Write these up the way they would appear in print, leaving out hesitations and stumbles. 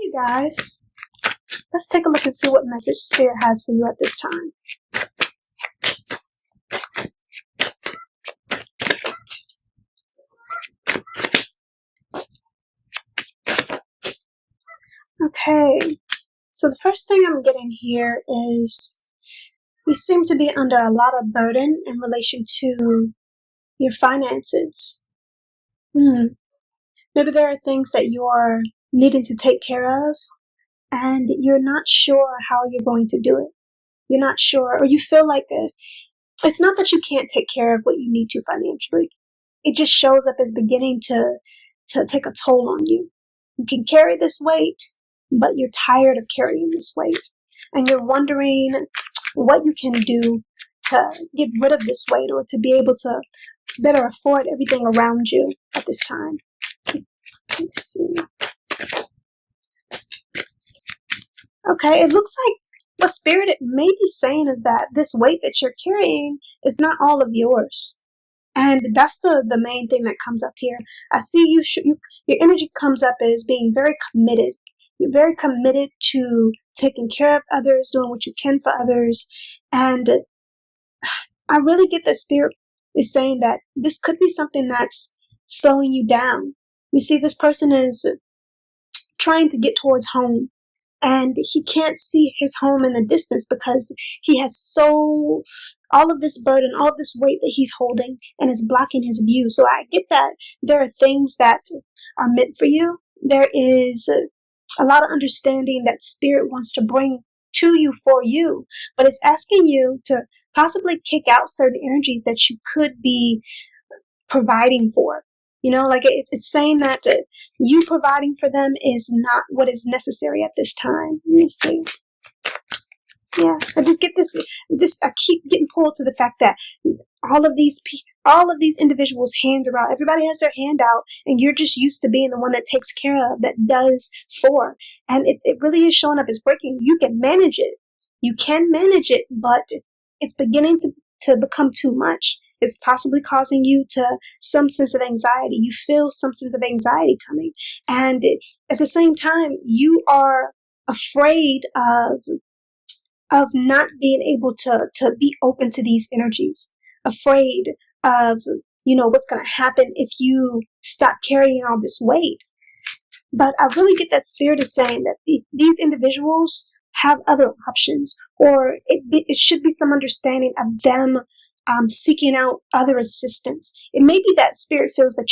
Hey guys, let's take a look and see what message Spirit has for you at this time. Okay, so the first thing I'm getting here is you seem to be under a lot of burden in relation to your finances. Maybe there are things that you're needing to take care of and you're not sure how you're going to do it. You're not sure, or you feel like it's not that you can't take care of what you need to financially. It just shows up as beginning to take a toll on you. You can carry this weight, but you're tired of carrying this weight. And you're wondering what you can do to get rid of this weight or to be able to better afford everything around you at this time. Let's see. Okay, it looks like what Spirit may be saying is that this weight that you're carrying is not all of yours. And that's the main thing that comes up here. I see your energy comes up as being very committed. You're very committed to taking care of others, doing what you can for others. And I really get that Spirit is saying that this could be something that's slowing you down. You see, this person is trying to get towards home, and he can't see his home in the distance because he has all of this burden, all of this weight that he's holding, and is blocking his view. So I get that there are things that are meant for you. There is a lot of understanding that Spirit wants to bring to you for you, but it's asking you to possibly kick out certain energies that you could be providing for. You know, like it's saying that you providing for them is not what is necessary at this time. Let me see. Yeah, I just get this. I keep getting pulled to the fact that all of these individuals' hands are out. Everybody has their hand out, and you're just used to being the one that takes care of, that does for. And it really is showing up as breaking. You can manage it. You can manage it, but it's beginning to become too much. It's possibly causing you to some sense of anxiety. You feel some sense of anxiety coming. And at the same time, you are afraid of not being able to be open to these energies, afraid of, what's going to happen if you stop carrying all this weight. But I really get that Spirit is saying that these individuals have other options, or it should be some understanding of them seeking out other assistance. It may be that Spirit feels that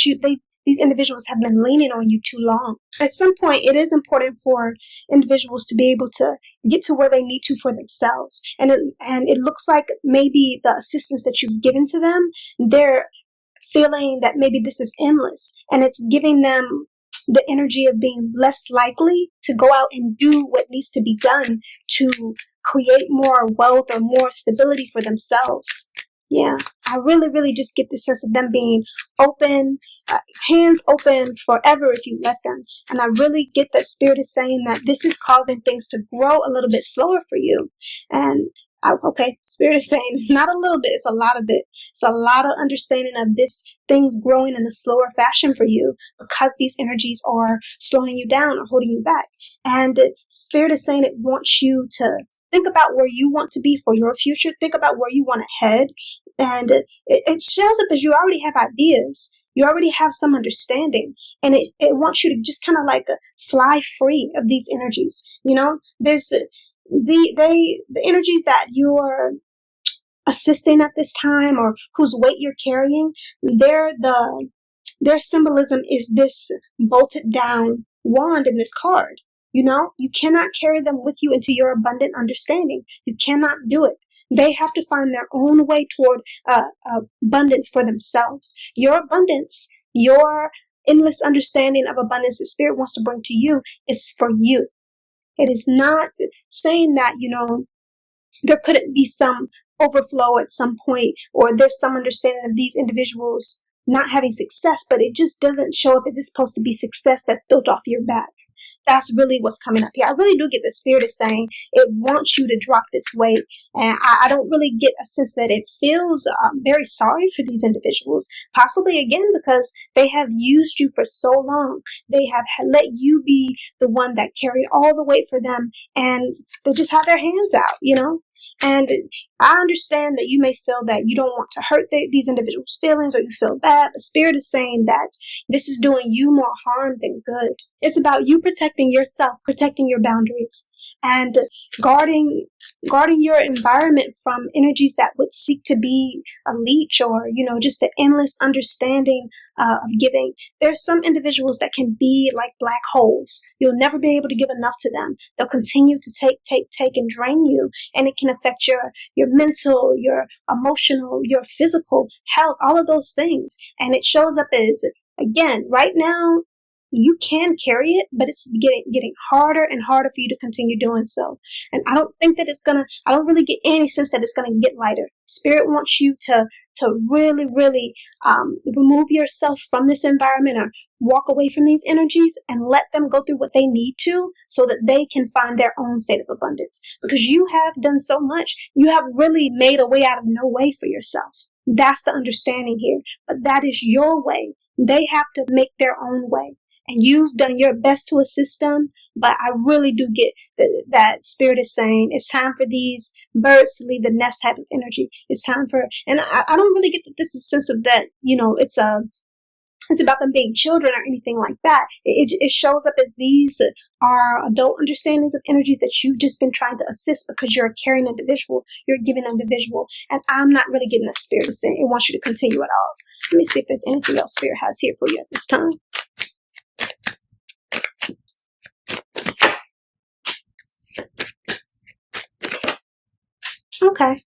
these individuals have been leaning on you too long. At some point, it is important for individuals to be able to get to where they need to for themselves. And it looks like maybe the assistance that you've given to them, they're feeling that maybe this is endless, and it's giving them the energy of being less likely to go out and do what needs to be done to create more wealth or more stability for themselves. Yeah, I really, really just get the sense of them being open, hands open forever if you let them. And I really get that Spirit is saying that this is causing things to grow a little bit slower for you. And Spirit is saying it's not a little bit, it's a lot of it. It's a lot of understanding of this things growing in a slower fashion for you because these energies are slowing you down or holding you back. And Spirit is saying it wants you to think about where you want to be for your future. Think about where you want to head. And it shows up as you already have ideas. You already have some understanding. And it wants you to just kind of like fly free of these energies. There's the energies that you're assisting at this time, or whose weight you're carrying. Their symbolism is this bolted down wand in this card. You cannot carry them with you into your abundant understanding. You cannot do it. They have to find their own way toward abundance for themselves. Your abundance, your endless understanding of abundance that Spirit wants to bring to you is for you. It is not saying that, there couldn't be some overflow at some point, or there's some understanding of these individuals not having success, but it just doesn't show up as it's supposed to be success that's built off your back. That's really what's coming up here. I really do get the spirit is saying it wants you to drop this weight. And I don't really get a sense that it feels very sorry for these individuals. Possibly, again, because they have used you for so long. They have let you be the one that carried all the weight for them. And they just have their hands out, And I understand that you may feel that you don't want to hurt these individuals' feelings or you feel bad. The spirit is saying that this is doing you more harm than good. It's about you protecting yourself, protecting your boundaries, and guarding your environment from energies that would seek to be a leech or, just the endless understanding of giving. There's some individuals that can be like black holes. You'll never be able to give enough to them. They'll continue to take and drain you, and it can affect your mental, your emotional, your physical health, all of those things. And it shows up as, again, right now, you can carry it, but it's getting harder and harder for you to continue doing so. And I don't think that I don't really get any sense that it's gonna get lighter. Spirit wants you to really, really remove yourself from this environment or walk away from these energies and let them go through what they need to so that they can find their own state of abundance. Because you have done so much. You have really made a way out of no way for yourself. That's the understanding here. But that is your way. They have to make their own way. And you've done your best to assist them, but I really do get that spirit is saying it's time for these birds to leave the nest type of energy. It's time for, and I don't really get that this is a sense of that, it's about them being children or anything like that. It shows up as these are adult understandings of energies that you've just been trying to assist because you're a caring individual, you're a giving individual, and I'm not really getting that spirit is saying it wants you to continue at all. Let me see if there's anything else spirit has here for you at this time. Okay,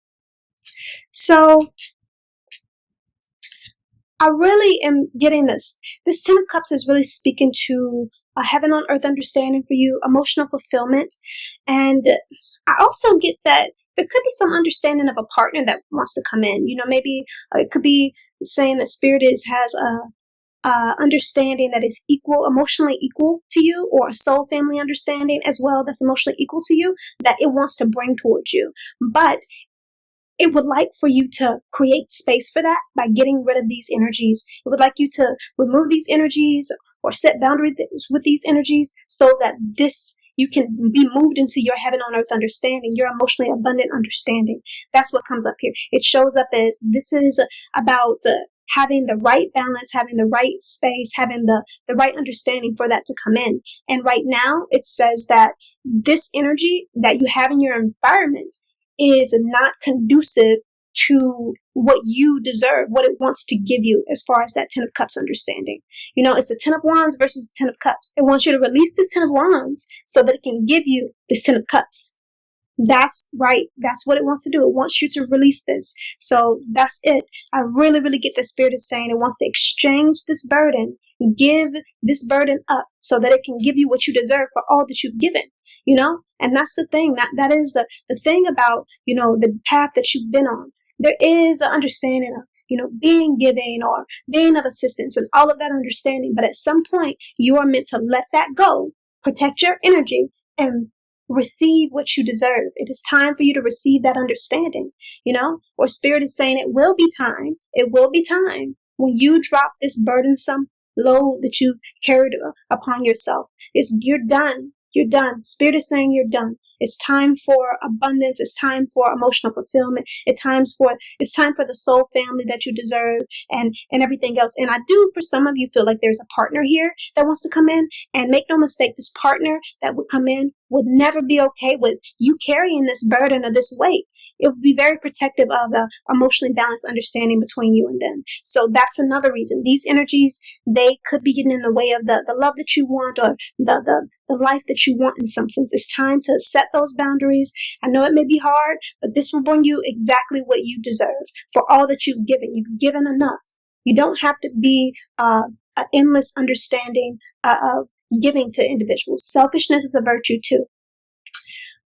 so I really am getting this. This Ten of Cups is really speaking to a heaven on earth understanding for you, emotional fulfillment. And I also get that there could be some understanding of a partner that wants to come in. Maybe it could be saying that spirit has a understanding that is emotionally equal to you, or a soul family understanding as well that's emotionally equal to you, that it wants to bring towards you. But it would like for you to create space for that by getting rid of these energies. It would like you to remove these energies or set boundaries with these energies so that you can be moved into your heaven on earth understanding, your emotionally abundant understanding. That's what comes up here. It shows up as this is about having the right balance, having the right space, having the right understanding for that to come in. And right now it says that this energy that you have in your environment is not conducive to what you deserve, what it wants to give you as far as that Ten of Cups understanding. It's the Ten of Wands versus the Ten of Cups. It wants you to release this Ten of Wands so that it can give you this Ten of Cups. That's right. That's what it wants to do. It wants you to release this. So that's it. I really, really get the spirit is saying it wants to exchange this burden, give this burden up so that it can give you what you deserve for all that you've given, And that's the thing. That is the thing about, the path that you've been on. There is an understanding of, being giving or being of assistance and all of that understanding. But at some point, you are meant to let that go, protect your energy, and receive what you deserve. It is time for you to receive that understanding, or spirit is saying it will be time. It will be time when you drop this burdensome load that you've carried upon yourself. You're done. You're done. Spirit is saying you're done. It's time for abundance. It's time for emotional fulfillment. It's time for the soul family that you deserve and everything else. And I do, for some of you, feel like there's a partner here that wants to come in. And make no mistake, this partner that would come in would never be okay with you carrying this burden or this weight. It would be very protective of the emotionally balanced understanding between you and them. So that's another reason. These energies, they could be getting in the way of the love that you want or the life that you want in some sense. It's time to set those boundaries. I know it may be hard, but this will bring you exactly what you deserve for all that you've given. You've given enough. You don't have to be an endless understanding of giving to individuals. Selfishness is a virtue too.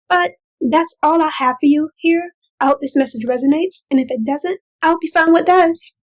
But that's all I have for you here. I hope this message resonates, and if it doesn't, I hope you find what does.